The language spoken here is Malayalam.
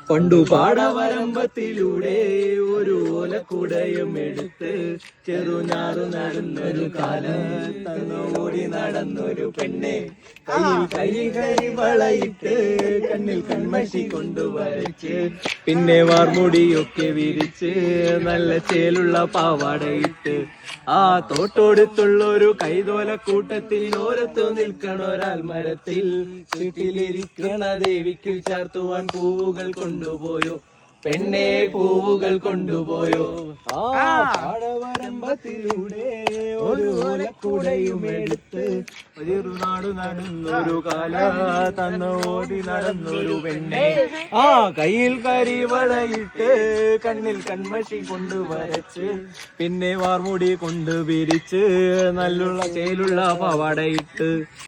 പണ്ടു പാടവരമ്പത്തിലൂടെ ഒരു ഓലക്കുടയും എടുത്ത് ചെറുഞാറു നടന്നൊരു കാലത്തന്ന് ഓടി നടന്നൊരു പെണ്ണെ കയ്യിൽ കരിവളയിട്ട് കണ്ണിൽ കൺമഷി കൊണ്ടുവരച്ച് പിന്നെ വാർമുടിയൊക്കെ വിരിച്ച് നല്ല ചേലുള്ള പാവാടയിട്ട് ആ തോട്ടോടുത്തുള്ളൊരു കൈതോലക്കൂട്ടത്തിൽ ഓരത്തു നിൽക്കണൊരാൽമരത്തിൽ വീട്ടിലിരിക്കണ ദേവിക്ക് ചാർത്തുവാൻ പൂവുകൾ കൊണ്ടുപോയോ പെണ്ണെ പൂവുകൾ കൊണ്ടുപോയോ ആ പാടവരമ്പത്തിലൂടെ ഒരു ഓലക്കുടയും എടുത്ത് ഒരു നാടു നടന്നൊരു കാല തന്ന ഓടി നടന്നൊരു പെണ്ണെ ആ കയ്യിൽ കരിവളയിട്ട് കണ്ണിൽ കൺമഷി കൊണ്ടുവരച്ച് പിന്നെ വാർമുടി കൊണ്ട് വിരിച്ച് നല്ലുള്ള ചേലുള്ള പാവാടയിട്ട്